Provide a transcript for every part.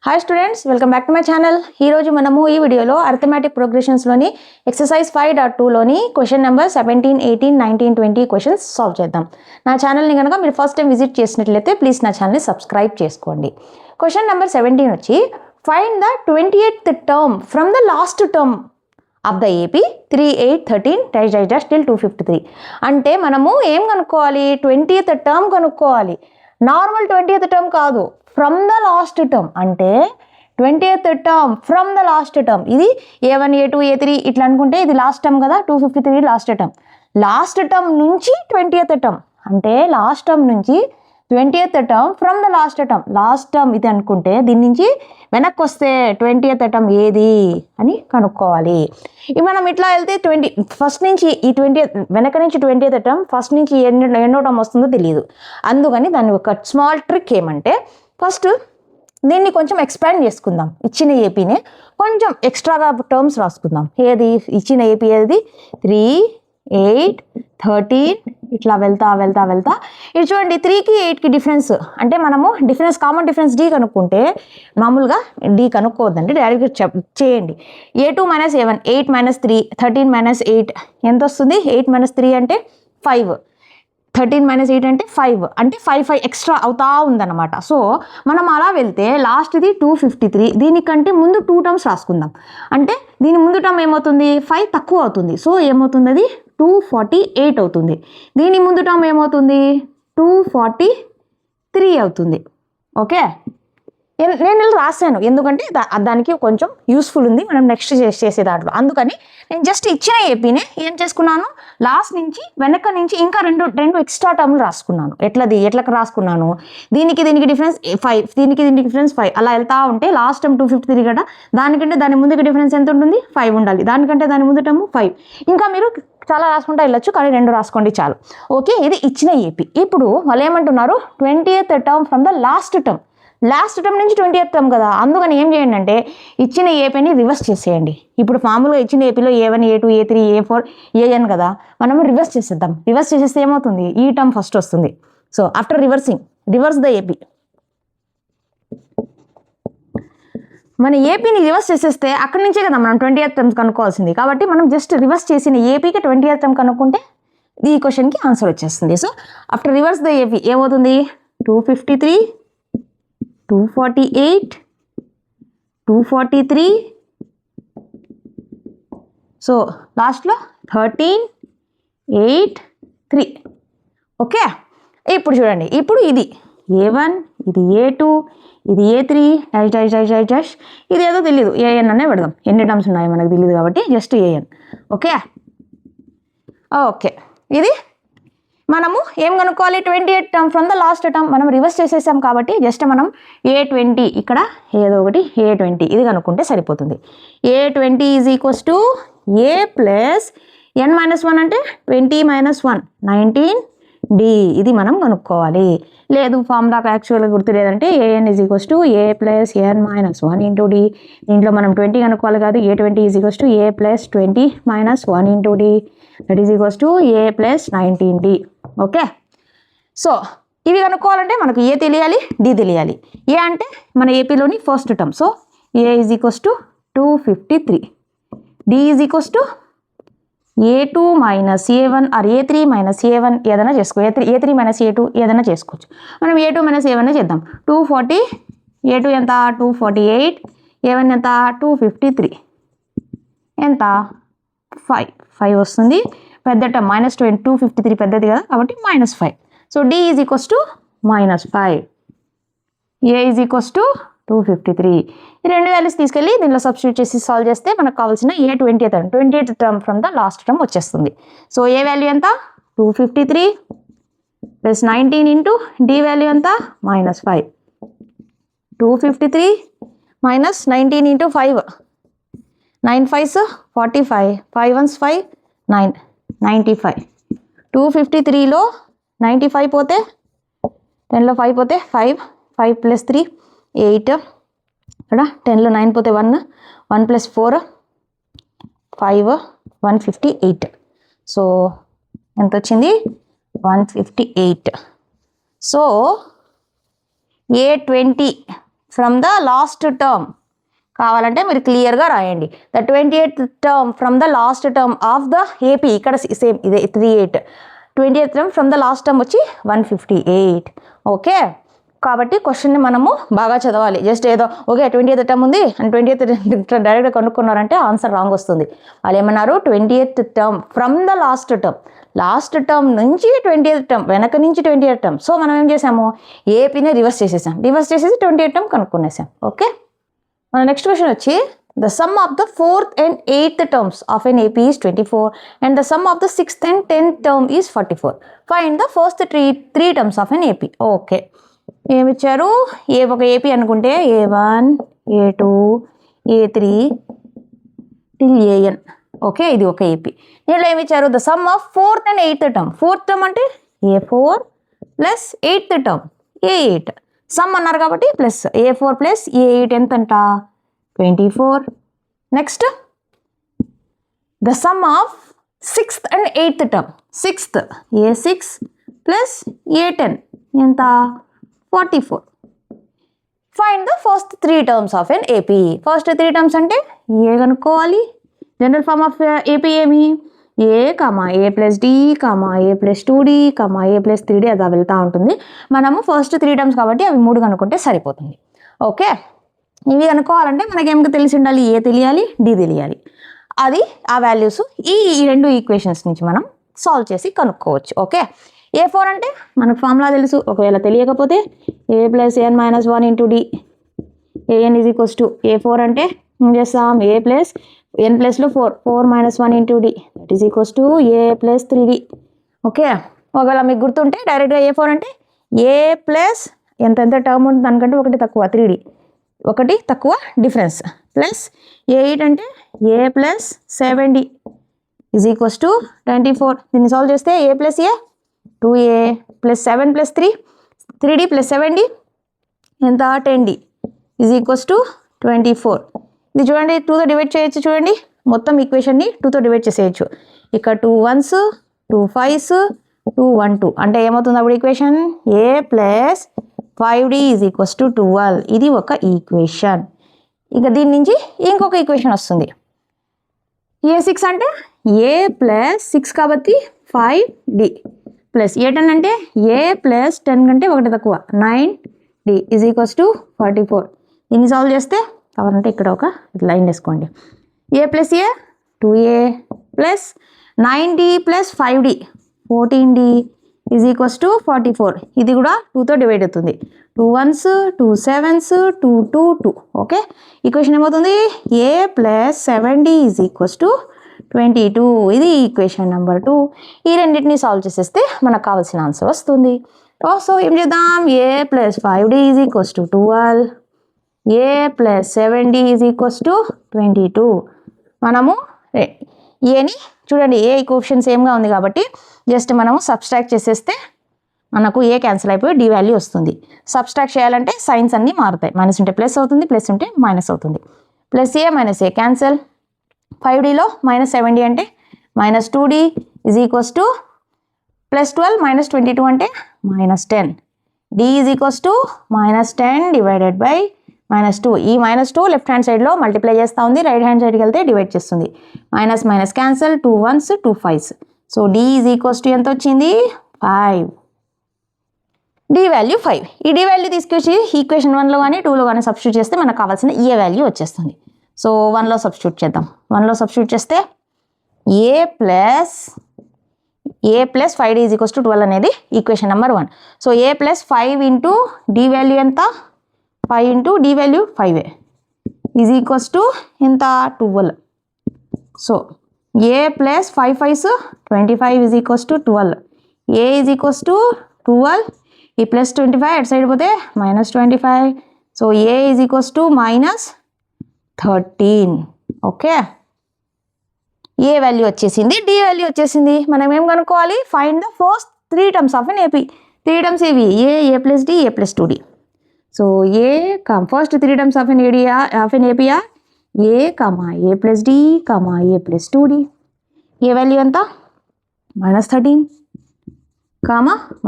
Hi students, welcome back to my channel. ఈరోజు మనము ఈ వీడియోలో అర్థమెటిక్ ప్రోగ్రెషన్స్లోని ఎక్సర్సైజ్ 5.2లోని క్వశ్చన్ నెంబర్ 17, 18, 19, 20 క్వశ్చన్స్ సాల్వ్ చేద్దాం. నా ఛానల్ని కనుక మీరు ఫస్ట్ టైం విజిట్ చేసినట్లయితే ప్లీజ్ నా ఛానల్ని సబ్స్క్రైబ్ చేసుకోండి. క్వశ్చన్ నెంబర్ 17 వచ్చి find the 28th term from the last term of the AP 3, 8, 13 till 253. అంటే మనము ఏం కనుక్కోవాలి? 20th టర్మ్ కనుక్కోవాలి. నార్మల్ 20th టర్మ్ కాదు, ఫ్రమ్ ద లాస్ట్ టర్మ్. అంటే 20th term from the last term. ఇది A1, A2, A3 ఇట్లా అనుకుంటే ఇది లాస్ట్ టర్మ్ కదా, 253 లాస్ట్ టర్మ్. లాస్ట్ టర్మ్ నుంచి 20th టర్మ్ అంటే లాస్ట్ టర్మ్ నుంచి 20th term from the last term. Last term ఇది అనుకుంటే దీని నుంచి వెనక్కి వస్తే 20th టర్మ్ ఏది అని కనుక్కోవాలి. ఇవి మనం ఇట్లా వెళ్తే ఫస్ట్ నుంచి ఈ 20th వెనక నుంచి 20th టర్మ్ ఫస్ట్ నుంచి ఎన్నో టర్మ్ వస్తుందో తెలియదు. అందుకని దాని ఒక స్మాల్ ట్రిక్ ఏమంటే, ఫస్ట్ దీన్ని కొంచెం ఎక్స్పాండ్ చేసుకుందాం. ఇచ్చిన ఏపీనే కొంచెం ఎక్స్ట్రాగా టర్మ్స్ రాసుకుందాం. ఏది ఇచ్చిన ఏపీ? ఏది 3, 8, 13 ఇట్లా వెళ్తా ఇది చూడండి. 3కి 8కి డిఫరెన్స్ అంటే మనము కామన్ డిఫరెన్స్ D కనుక్కుంటే, మామూలుగా D కనుక్కోవద్దండి, డైరెక్ట్గా చేయండి. A2 - A1 8 - 3 13 - 8 ఎంత వస్తుంది? 8 - 3 అంటే 5, 13 - 8 అంటే 5 అంటే 5 ఎక్స్ట్రా అవుతా ఉందన్నమాట. సో మనం అలా వెళ్తే లాస్ట్ది 253. దీనికంటే ముందు 2 టర్మ్స్ రాసుకుందాం. అంటే దీని ముందు టర్మ్ ఏమవుతుంది? 5 తక్కువ అవుతుంది. సో ఏమవుతుంది? అది 248 అవుతుంది. దీని ముందు టర్మ్ ఏమవుతుంది? 243 అవుతుంది. ఓకే, నేను ఇలా రాశాను ఎందుకంటే దానికి కొంచెం యూస్ఫుల్ ఉంది మనం నెక్స్ట్ చేసే దాంట్లో. అందుకని నేను జస్ట్ ఇచ్చిన ఏపీనే ఏం చేసుకున్నాను, లాస్ట్ నుంచి వెనక నుంచి ఇంకా రెండు ఎక్స్ట్రా టర్మ్లు రాసుకున్నాను. ఎట్లా రాసుకున్నాను? దీనికి డిఫరెన్స్ 5, దీనికి డిఫరెన్స్ 5 అలా వెళ్తా ఉంటే లాస్ట్ టర్మ్ 253 కదా, దానికంటే దాని ముందుకి డిఫరెన్స్ ఎంత ఉంటుంది? 5 ఉండాలి. దానికంటే దాని ముందు టర్మ్ 5. ఇంకా మీరు చాలా రాసుకుంటా వెళ్ళొచ్చు, కానీ 2 రాసుకోండి చాలు. ఓకే, ఇది ఇచ్చిన ఏపీ. ఇప్పుడు వాళ్ళు ఏమంటున్నారు? 20th term from the last term. Last term నుంచి 20th టర్మ్ కదా, అందుకని ఏం చేయండి అంటే ఇచ్చిన ఏపీని రివర్స్ చేసేయండి. ఇప్పుడు మామూలుగా ఇచ్చిన ఏపీలో A1, A2, A3, A4, AN కదా, మనము రివర్స్ చేసేద్దాం. రివర్స్ చేసేస్తే ఏమవుతుంది? ఈ టర్మ్ ఫస్ట్ వస్తుంది. So after reverse the AP. మన ఏపీని రివర్స్ చేసేస్తే అక్కడి నుంచే కదా మనం 20th టర్మ్ కనుక్కోవాల్సింది. కాబట్టి మనం జస్ట్ రివర్స్ చేసిన ఏపీకి 20th టర్మ్ కనుక్కుంటే ఈ క్వశ్చన్కి ఆన్సర్ వచ్చేస్తుంది. So after reverse the AP ఏమవుతుంది? 253, 248, 243. సో లాస్ట్లో 13, 8, 3. ఓకే, ఇప్పుడు చూడండి. ఇప్పుడు ఇది A1, ఇది A2, ఇది A3 డాష్ ఇది ఏదో తెలియదు, AN అనే పెడదాం. ఎన్ని టర్మ్స్ ఉన్నాయో మనకు తెలియదు కాబట్టి జస్ట్ AN. ఓకే, ఇది మనము ఏం కనుక్కోవాలి? 28th term from the last term. మనం రివర్స్ చేసేసాం కాబట్టి జస్ట్ మనం A20 ఇక్కడ ఏదో ఒకటి A20 ఇది కనుక్కుంటే సరిపోతుంది. A20 = A ప్లస్ n - 1 అంటే 20 - 1 19 D. ఇది మనం కనుక్కోవాలి. లేదు ఫార్ములాకి యాక్చువల్గా గుర్తు లేదంటే AN = A plus n - 1 into D. దీంట్లో మనం 20 కనుక్కోవాలి కాదు. A20 = A plus 20 - 1 into D. That is A plus 19D. Okay, so ఇవి కనుక్కోవాలంటే మనకు A తెలియాలి, D తెలియాలి. A అంటే మన ఏపీలోని first term. So A = 253. D = A2 - A1 or A3 - A1 ఏదైనా చేసుకో. A3 - A2 ఏదైనా చేసుకోవచ్చు. మనం A2 - A1 చేద్దాం. 240, A2 ఎంత? 248, A1 ఎంత? 253 ఎంత? 5 వస్తుంది. పెద్ద టర్మ్ -20, 253 పెద్దది కదా కాబట్టి -5. So D = -5. A = 253. ఈ రెండు వాల్యూస్ తీసుకెళ్ళి దీనిలో సబ్స్టిట్యూట్ చేసి సాల్వ్ చేస్తే మనకు కావాల్సిన A20th term from the last term వచ్చేస్తుంది. సో A వాల్యూ ఎంత? 253 ప్లస్ 19 ఇంటూ D వాల్యూ ఎంత? -5. 253 మైనస్ 19 ఇంటూ 5 9 5s 45, 5 1s 5 9 95. 253లో 95 పోతే 10లో 5 పోతే 5 ప్లస్ 3 8. ఇక్కడ 10లో 9 పోతే 1 ప్లస్ 4 5 158. సో ఎంత వచ్చింది? 158. So A20 from the last term కావాలంటే మీరు క్లియర్గా రాయండి. The 28th term from the last term of the AP, ఇక్కడ సేమ్ ఇదే 38. 28th term from the last term వచ్చి 158. ఓకే, కాబట్టి క్వశ్చన్ని మనము బాగా చదవాలి. జస్ట్ ఏదో ఓకే 20th టర్మ్ ఉంది అండ్ 20th డైరెక్ట్గా కనుక్కున్నారంటే ఆన్సర్ రాంగ్ వస్తుంది. వాళ్ళు ఏమన్నారు 20th term from the last term, last term నుంచి 20th టర్మ్, వెనక నుంచి 20th టర్మ్. సో మనం ఏం చేసాము, ఏపీని రివర్స్ చేసేసాం, రివర్స్ చేసేసి 20th టర్మ్ కనుక్కునేసాం. ఓకే, మన నెక్స్ట్ క్వశ్చన్ వచ్చి the sum of the 4th and 8th terms of an AP is 24 and the sum of the 6th and 10th term is 44. Find the first three terms of an AP. Okay, ఏమిచ్చారు, ఒక AP అనుకుంటే A1 A2 A3 till AN. Okay, ఇది ఒక AP. దీంట్లో ఏమిచ్చారు, the sum of 4th and 8th term. 4th term అంటే A4 plus 8th term A8. Some అన్నారు కాబట్టి ప్లస్ A4 ప్లస్ A8 ఎంత అంట 24. Next the sum of 6th and 8th term. 6th A6 plus A10 ఎంత 44. Find the first 3 terms of an AP. First 3 terms అంటే A కనుక్కోవాలి. General form of AP ఏమి, A plus D A plus 2D A plus 3D అలా వెళ్తూ ఉంటుంది. మనము first 3 terms కాబట్టి అవి 3 కనుక్కుంటే సరిపోతుంది. ఓకే, ఇవి కనుక్కోవాలంటే మనకేమిటి తెలిసి ఉండాలి, ఏ తెలియాలి, డి తెలియాలి. అది ఆ వాల్యూస్ ఈ 2 ఈక్వేషన్స్ నుంచి మనం సాల్వ్ చేసి కనుక్కోవచ్చు. ఓకే, A4 అంటే మనకు ఫార్ములా తెలుసు. ఒకవేళ తెలియకపోతే A plus n minus 1 into D AN is equals to A4 అంటే ఏం చేస్తాం, A ప్లస్ n ప్లస్లో 4 minus 1 into D that is equals to A plus 3D. Okay, ఒకవేళ మీకు గుర్తుంటే డైరెక్ట్గా A4 అంటే A ప్లస్ ఎంత టర్మ్ ఉంది దానికంటే ఒకటి తక్కువ 3D, ఒకటి తక్కువ డిఫరెన్స్, ప్లస్ A8 అంటే A plus 7D is equals to 24. దీన్ని సాల్వ్ చేస్తే A plus A 2A plus 7 plus 3D plus 7D ఎంత 10D ఈజ్ ఈక్వల్స్ టు 24. ఇది చూడండి 2తో డివైడ్ చేయొచ్చు. చూడండి మొత్తం ఈక్వేషన్ని 2తో డివైడ్ చేసేయచ్చు. ఇక్కడ 2 1s 2 5s 2 1 2 అంటే ఏమవుతుంది అప్పుడు equation A plus 5D is equals to 12. ఇది ఒక ఈక్వేషన్. ఇక దీని నుంచి ఇంకొక ఈక్వేషన్ వస్తుంది. A6 అంటే A ప్లస్ 6 కాబట్టి 5D ప్లస్ A10 అంటే A ప్లస్ 10 కంటే ఒకటి తక్కువ 9D ఈజ్ ఈక్వల్స్ టు 44. దీన్ని సాల్వ్ చేస్తే కావాలంటే ఇక్కడ ఒక లైన్ వేసుకోండి. A plus A 2A plus 9D plus 5D 14D is equals to 44. ఇది కూడా 2తో డివైడ్ అవుతుంది. 2 1s 2 7s 2 2 2. ఓకే, ఈక్వేషన్ ఏమవుతుంది A plus 7D is equals to 22. ఇది ఈక్వేషన్ నెంబర్ 2. ఈ రెండింటిని సాల్వ్ చేసేస్తే మనకు కావాల్సిన ఆన్సర్ వస్తుంది. సో ఏం చేద్దాం, A plus 5D is equals to 12, A plus 7D is equals to 22. మనము ఏని చూడండి, ఏ ఈక్వేషన్ సేమ్గా ఉంది కాబట్టి జస్ట్ మనము సబ్స్ట్రాక్ట్ చేసేస్తే మనకు ఏ క్యాన్సిల్ అయిపోయి డి వాల్యూ వస్తుంది. సబ్స్ట్రాక్ట్ చేయాలంటే సైన్స్ అన్నీ మారుతాయి. మైనస్ ఉంటే ప్లస్ అవుతుంది, ప్లస్ ఉంటే మైనస్ అవుతుంది. Plus A minus A cancel. 5Dలో మైనస్ 7D అంటే minus 2D is equals to plus 12 minus 22 అంటే minus 10. D is equals to minus 10 divided by minus 2. ఈ మైనస్ 2 లెఫ్ట్ హ్యాండ్ సైడ్లో మల్టిప్లై చేస్తూ ఉంది, రైట్ హ్యాండ్ సైడ్కి వెళ్తే డివైడ్ చేస్తుంది. Minus minus cancel, 2 1s 2 5s. So D is equals to ఎంత వచ్చింది 5. D value 5. ఈ డి వాల్యూ తీసుకొచ్చి ఈక్వేషన్ 1లో కానీ 2లో కానీ సబ్స్టిట్యూట్ చేస్తే మనకు కావాల్సిన ఏ వాల్యూ వచ్చేస్తుంది. సో 1లో సబ్స్టిట్యూట్ చేద్దాం. 1లో సబ్స్టిట్యూట్ చేస్తే A plus 5D is equals to 12 అనేది equation number 1. So A plus 5 into D value ఎంత 5 into D value 5 is equals to ఎంత 12. So A plus 5 5s 25 is equals to 12. A is equals to 12. ఈ plus 25 అటు side పోతే minus 25. So A is equals to minus 13. Okay, A value వచ్చేసింది, D value వచ్చేసింది. మనం ఏం కనుక్కోవాలి, find the first 3 terms of an AP. 3 terms ఏవి, A plus D A plus 2D. So first 3 terms of an AP A plus D A plus 2D. A value ఎంత minus 13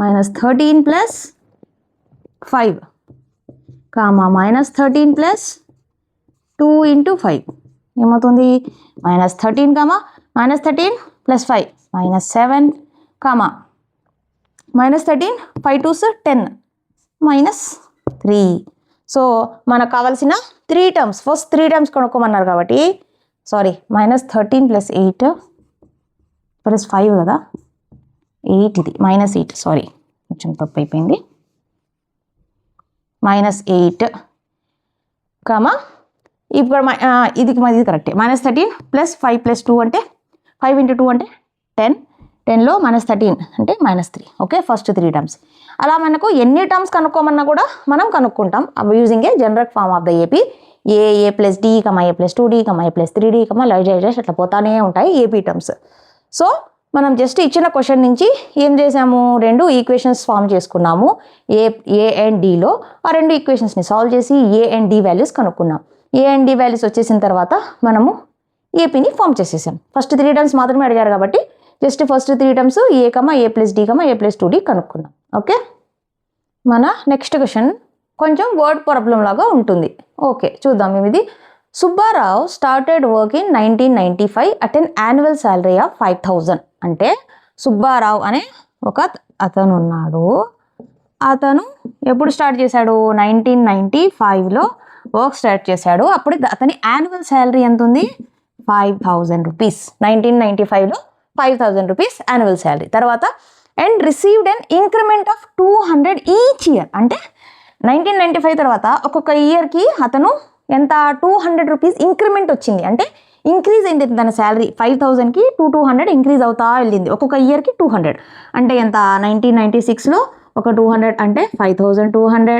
minus 13 plus 5 comma -13 plus 2 into 5 ఏమవుతుంది -13 comma -13 plus 5 -7 comma -13 5 2s 10 -3. So మనకు కావాల్సిన 3 terms first 3 terms కనుక్కోమన్నారు కాబట్టి sorry -13 plus 8 plus 5 కదా 8 ఇది -8 sorry కొంచెం తప్పు అయిపోయింది -8 కామా ఇప్పుడు ఇది కరెక్టే -13 ప్లస్ 5 ప్లస్ 2 అంటే 5 ఇంటూ 2 అంటే 10 10లో -13 అంటే -3 ఓకే ఫస్ట్ 3 టర్మ్స్. అలా మనకు ఎన్ని టర్మ్స్ కనుక్కోమన్నా కూడా మనం కనుక్కుంటాం using a general form of the AP A plus D A plus 2d A plus 3d లైజైజెస్ అట్లా పోతానే ఉంటాయి ఏపీ టర్మ్స్. సో మనం జస్ట్ ఇచ్చిన క్వశ్చన్ నుంచి ఏం చేసాము 2 ఈక్వేషన్స్ ఫామ్ చేసుకున్నాము ఏ అండ్ డిలో ఆ 2 ఈక్వేషన్స్ని సాల్వ్ చేసి ఏ అండ్ డి వాల్యూస్ కనుక్కున్నాం. ఏ అండ్ డి వాల్యూస్ వచ్చేసిన తర్వాత మనము ఏపీని ఫామ్ చేసేసాం. ఫస్ట్ 3 టర్మ్స్ మాత్రమే అడిగారు కాబట్టి just first 3 terms A plus D A plus 2d కనుక్కున్నాం. Okay మన నెక్స్ట్ క్వశ్చన్ కొంచెం వర్డ్ ప్రాబ్లం లాగా ఉంటుంది. ఓకే చూద్దాం ఇది Subbarao started work in 1995 at an annual salary of 5000. అంటే సుబ్బారావు అనే ఒక అతను ఉన్నాడు. అతను ఎప్పుడు స్టార్ట్ చేశాడు 1995లో వర్క్ స్టార్ట్ చేశాడు. అప్పుడు అతని యాన్యువల్ శాలరీ ఎంత ఉంది 5000 రూపీస్. 1995లో 5000 రూపీస్ యాన్యువల్ శాలరీ. తర్వాత and received an increment of 200 each year. అంటే 1995 తర్వాత ఒక్కొక్క ఇయర్కి అతను ఎంత 200 రూపీస్ ఇంక్రిమెంట్ వచ్చింది. అంటే ఇంక్రీజ్ అయింది తన శాలరీ 5000కి 200 ఇంక్రీజ్ అవుతా వెళ్ళింది ఒక్కొక్క ఇయర్కి 200. అంటే ఎంత 1996లో ఒక 200 అంటే 5200,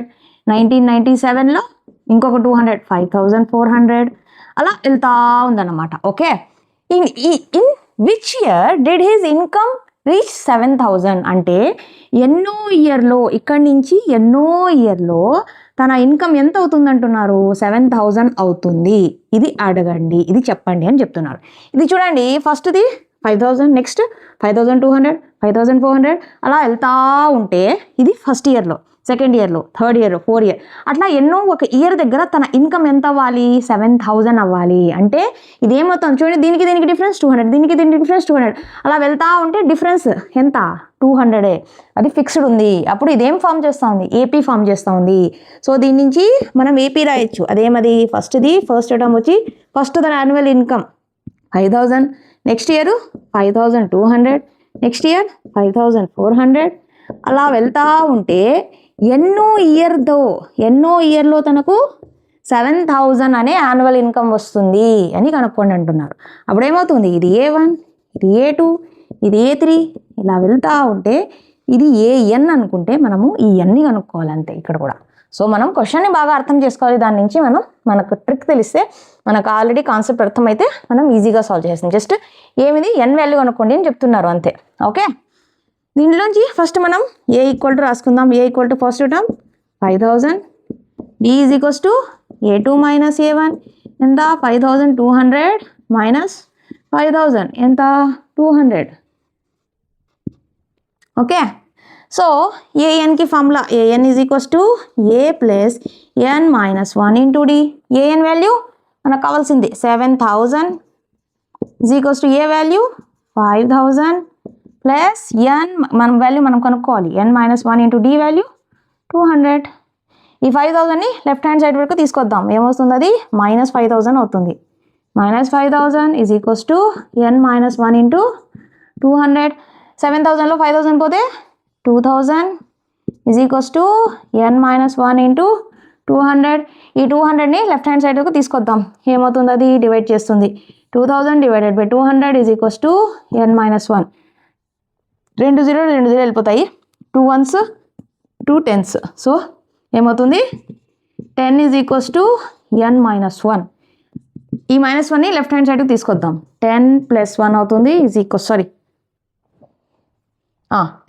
1997లో ఇంకొక 200 5400 అలా వెళ్తా ఉందన్నమాట. Okay in which year did his income reach 7000. అంటే ఎన్నో ఇయర్లో ఇక్కడి నుంచి ఎన్నో ఇయర్లో తన ఇన్కమ్ ఎంత అవుతుంది అంటున్నారు 7000 అవుతుంది. ఇది అడగండి ఇది చెప్పండి అని చెప్తున్నారు. ఇది చూడండి ఫస్ట్ది 5000 నెక్స్ట్ 5200 5400 అలా వెళ్తా ఉంటే ఇది ఫస్ట్ ఇయర్లో సెకండ్ ఇయర్లో థర్డ్ ఇయర్ 4 ఇయర్ అట్లా ఎన్నో ఒక ఇయర్ దగ్గర తన ఇన్కమ్ ఎంత అవ్వాలి 7000 అవ్వాలి. అంటే ఇదేమవుతుంది చూడండి దీనికి డిఫరెన్స్ 200 దీనికి డిఫరెన్స్ 200 అలా వెళ్తా ఉంటే డిఫరెన్స్ ఎంత 200 అది ఫిక్స్డ్ ఉంది. అప్పుడు ఇదేం ఫామ్ చేస్తూ ఉంది ఏపీ ఫామ్ చేస్తూ ఉంది. సో దీని నుంచి మనం ఏపీ రాయొచ్చు. అదేమది ఫస్ట్ టర్మ్ వచ్చి ఫస్ట్ తన annual income 5000 next year 5200 next year 5400 అలా వెళ్తా ఉంటే ఎన్నో ఇయర్లో తనకు 7000 అనే యాన్యువల్ ఇన్కమ్ వస్తుంది అని కనుక్కోండి అంటున్నారు. అప్పుడు ఏమవుతుంది ఇది A1 ఇది A2 ఇది A3 ఇలా వెళ్తూ ఉంటే ఇది AN అనుకుంటే మనము ఈ ఎన్ని కనుక్కోవాలి అంతే ఇక్కడ కూడా. సో మనం క్వశ్చన్ని బాగా అర్థం చేసుకోవాలి. దాని నుంచి మనకు ట్రిక్ తెలిస్తే మనకు ఆల్రెడీ కాన్సెప్ట్ అర్థమైతే మనం ఈజీగా సాల్వ్ చేస్తాం. జస్ట్ ఏమిది ఎన్ వాల్యూ కనుక్కోండి అని చెప్తున్నారు అంతే. ఓకే దీంట్లోంచి ఫస్ట్ మనం ఏ ఈక్వల్ టు రాసుకుందాం. A equal to first term 5000 B is equals to A2 minus A1 ఎంత 5200 మైనస్ 5000 ఎంత 200. ఓకే సో ఏఎన్కి formula A N is equals to A plus N minus 1 into D. A N value మనకు కావాల్సింది 7000 is equals to A value 5000 plus N మనం value మనం కనుక్కోవాలి N minus 1 into D value 200. ఈ 5000ని left hand side వరకు తీసుకొద్దాం. ఏమవుతుంది అది -5000 అవుతుంది. -5000 is equals to n minus 1 into 200. 7000లో 5000 పోతే 2000 is equals to n minus 1 into 200. ఈ 200ని లెఫ్ట్ హ్యాండ్ సైడ్ వరకు తీసుకొద్దాం. ఏమవుతుంది అది డివైడ్ చేస్తుంది 2000 divided by 200 is equals to n minus 1. 2 0 వెళ్ళిపోతాయి 2 1s 2 10s. సో ఏమవుతుంది 10 is equals to n minus 1. ఈ -1ని లెఫ్ట్ హ్యాండ్ సైడ్కి తీసుకొద్దాం. 10 ప్లస్ 1 అవుతుంది is equals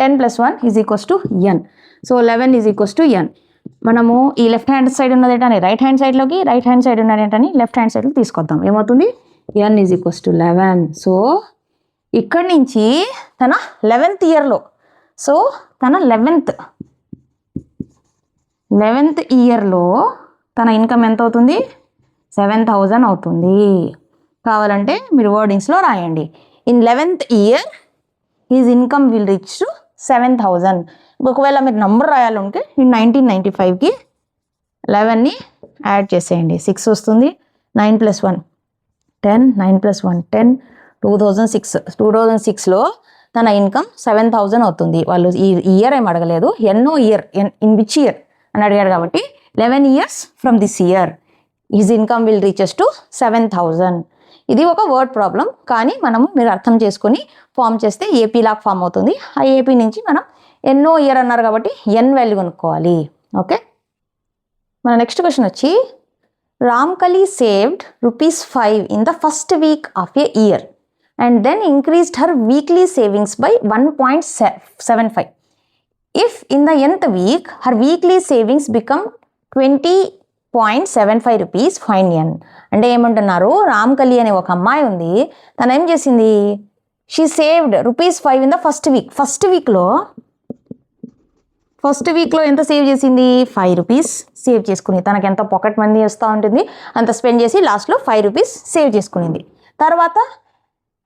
10 plus 1 is equals to N. So 11 is equals to N. మనము ఈ లెఫ్ట్ హ్యాండ్ సైడ్ ఉన్నదేంటని రైట్ హ్యాండ్ సైడ్లోకి రైట్ హ్యాండ్ సైడ్ ఉన్నదేంటని లెఫ్ట్ హ్యాండ్ సైడ్కి తీసుకొద్దాం. ఏమవుతుంది N is equals to 11. So ఇక్కడి నుంచి తన 11th ఇయర్లో సో తన 11th 11th ఇయర్లో తన ఇన్కమ్ ఎంత అవుతుంది? 7,000 అవుతుంది. కావాలంటే మీరు వర్డింగ్స్లో రాయండి. In 11th year his income will reach to 7,000. ఒకవేళ మీరు నంబర్ రాయాలంటే ఇన్ 1995కి 11ని యాడ్ చేసేయండి. 6 వస్తుంది. 9 + 1 10, 9 + 1 10, 2006లో తన ఇన్కమ్ 7,000 అవుతుంది. వాళ్ళు ఈ ఇయర్ ఏం అడగలేదు, ఎన్నో ఇయర్, ఇన్ విచ్ ఇయర్ అని అడిగాడు కాబట్టి 11 years from this year his income will reaches to 7,000. ఇది ఒక వర్డ్ ప్రాబ్లం, కానీ మీరు అర్థం చేసుకొని ఫామ్ చేస్తే ఏపీ లాగా ఫామ్ అవుతుంది. ఆ ఏపీ నుంచి మనం ఎన్నో ఇయర్ అన్నారు కాబట్టి ఎన్ వాల్యూ కనుక్కోవాలి. ఓకే, మన నెక్స్ట్ క్వశ్చన్ వచ్చి Ramkali saved ₹5 in the first week of a year and then increased her weekly savings by 1.75. If in the nth week her weekly savings become 20.75 rupees, find n. అంటే ఏమంటున్నారు, రామ్కలి అనే ఒక అమ్మాయి ఉంది, తను ఏం చేసింది, she saved ₹5 in the first వీక్లో ఎంత సేవ్ చేసింది, ₹5 సేవ్ చేసుకుని, తనకి ఎంత పాకెట్ మనీ వస్తూ ఉంటుంది అంత స్పెండ్ చేసి లాస్ట్లో ₹5 సేవ్ చేసుకునింది. తర్వాత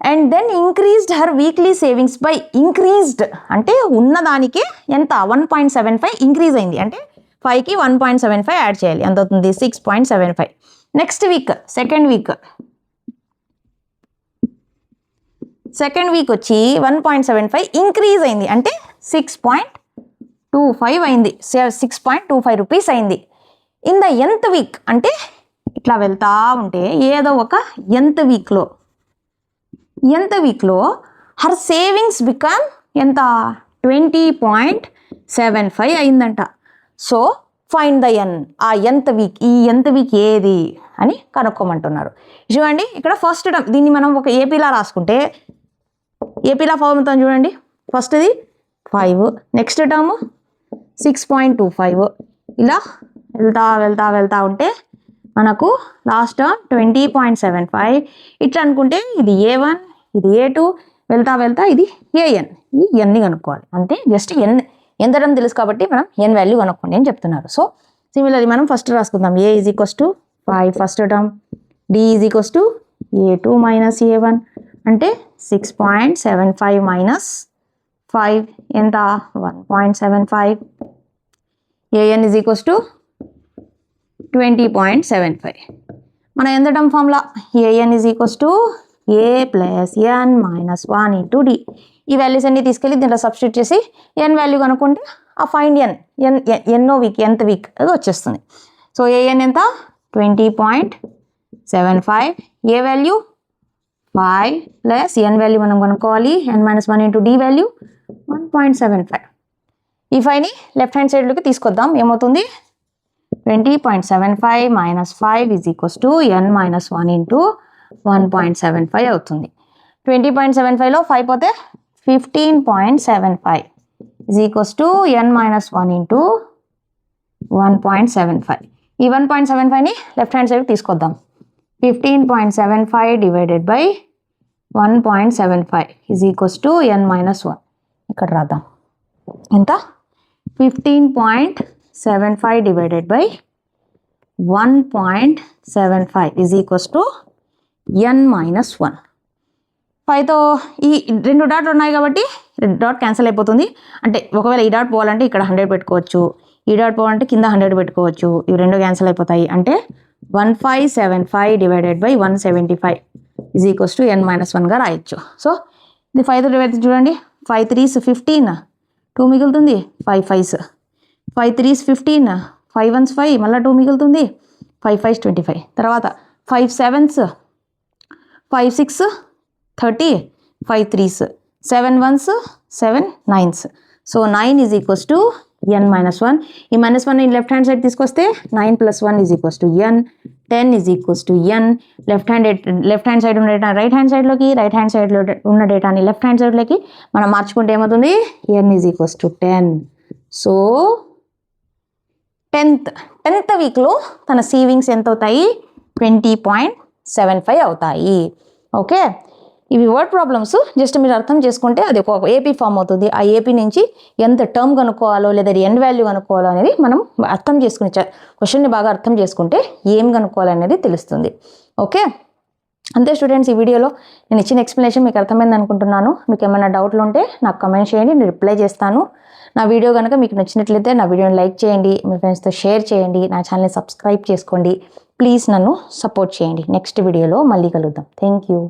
and then increased her weekly savings by, increased అంటే ఉన్నదానికే ఎంత 1.75 ఇంక్రీజ్ అయింది, అంటే 5కి 1.75 యాడ్ చేయాలి, ఎంత అవుతుంది 6.75. నెక్స్ట్ వీక్ సెకండ్ వీక్ వచ్చి 1.75 ఇంక్రీజ్ అయింది, అంటే 6.25 అయింది, 6.25 రూపీస్ అయింది. ఇన్ ద nth వీక్ అంటే ఇట్లా వెళ్తా ఉంటే ఏదో ఒక nth వీక్లో హర్ సేవింగ్స్ బికమ్ ఎంత 20.75 అయిందంట. సో ఫైండ్ ద ఎన్, ఆ nth వీక్, ఈ nth వీక్ ఏది అని కనుక్కోమంటున్నారు. చూడండి ఇక్కడ ఫస్ట్ టర్మ్, దీన్ని మనం ఒక ఏపీలా రాసుకుంటే ఏపీలా ఫామ్ అవుతాం. చూడండి ఫస్ట్ది 5, నెక్స్ట్ టర్మ్ 6.25, ఇలా వెళ్తా ఉంటే మనకు లాస్ట్ టర్మ్ 20.75. ఇట్లా అనుకుంటే ఇది A1, ఇది A2, వెళ్తా ఇది AN. ఈ ఎన్ని కనుక్కోవాలి అంతే, జస్ట్ ఎంత టర్మ్ తెలుసు కాబట్టి మనం ఎన్ వాల్యూ కనుక్కోండి అని చెప్తున్నారు. సో సిమిలర్లీ మనం ఫస్ట్ రాసుకుందాం. A = 5 first term, D = A2 - A1 అంటే 6.75 - 5 ఎంత 1.75. AN = 20.75. మన ఎంత term formula, AN = A + n - 1 × D. ఈ వాల్యూస్ అన్ని తీసుకెళ్ళి దీంట్లో సబ్స్టిట్యూట్ చేసి ఎన్ వాల్యూ కనుక్కుంటే ఆ ఫైండ్ ఎన్నో వీక్, nth వీక్ అది వచ్చేస్తుంది. సో AN ఎంత 20.75, ఏ వాల్యూ 5 + n వాల్యూ మనం కనుక్కోవాలి, n - 1 × D వాల్యూ 1.75. ఈ 5ని లెఫ్ట్ హ్యాండ్ సైడ్లోకి తీసుకొద్దాం. ఏమవుతుంది 20.75 - 5 = n - 1 × 1.75 అవుతుంది. 20.75లో 5 పోతే 15.75 = n - 1 × 1.75. ఈ 1.75ని లెఫ్ట్ హ్యాండ్ సైడ్ తీసుకొద్దాం. 15.75 / 1.75 = n - 1. ఇక్కడ రాద్దాం. ఎంత 15.75 / 1.75 n - 1. 5తో ఈ 2 డాట్లు ఉన్నాయి కాబట్టి డాట్ క్యాన్సిల్ అయిపోతుంది. అంటే ఒకవేళ ఈ డాట్ పోవాలంటే ఇక్కడ 100 పెట్టుకోవచ్చు, ఈ డాట్ పోవాలంటే కింద 100 పెట్టుకోవచ్చు. ఇవి 2 క్యాన్సిల్ అయిపోతాయి. అంటే 1575 / 175 n - 1గా రాయొచ్చు. సో ఇది 5తో డివైడ్ చూడండి. 5 3s 15, 2 మిగులుతుంది. 5 5s 5 3s 15, 5 1s 5, మళ్ళీ 2 మిగులుతుంది. 5 5s 25. తర్వాత 5 7s 5 6 30, 5 3s 7 1s 7 9s. So 9 = n - 1. ఈ -1 లెఫ్ట్ హ్యాండ్ సైడ్ తీసుకొస్తే 9 + 1 = n, 10 = n. Left hand side ఉన్న డేటా రైట్ హ్యాండ్ సైడ్లోకి, రైట్ హ్యాండ్ సైడ్లో ఉన్న డేటాని లెఫ్ట్ హ్యాండ్ సైడ్లోకి మనం మార్చుకుంటే ఏమవుతుంది, n = 10. సో 10th వీక్లో తన సేవింగ్స్ ఎంత అవుతాయి 20.75 అవుతాయి. ఓకే, ఇవి వర్డ్ ప్రాబ్లమ్స్ జస్ట్ మీరు అర్థం చేసుకుంటే అది ఒక ఏపీ ఫామ్ అవుతుంది. ఆ ఏపీ నుంచి ఎంత టర్మ్ కనుక్కోవాలో లేదా ఎండ్ వాల్యూ కనుక్కోవాలో అనేది మనం అర్థం చేసుకుని క్వశ్చన్ని బాగా అర్థం చేసుకుంటే ఏం కనుక్కోవాలనేది తెలుస్తుంది. ఓకే, అంతే స్టూడెంట్స్. ఈ వీడియోలో నేను ఇచ్చిన ఎక్స్ప్లెనేషన్ మీకు అర్థమైంది అనుకుంటున్నాను. మీకు ఏమైనా డౌట్లు ఉంటే నాకు కమెంట్ చేయండి, నేను రిప్లై చేస్తాను. నా వీడియో కనుక మీకు నచ్చినట్లయితే నా వీడియోని లైక్ చేయండి, మీ ఫ్రెండ్స్తో షేర్ చేయండి, నా ఛానల్ని సబ్స్క్రైబ్ చేసుకోండి. ప్లీజ్ నన్ను సపోర్ట్ చేయండి. నెక్స్ట్ వీడియోలో మళ్ళీ కలుద్దాం. Thank you.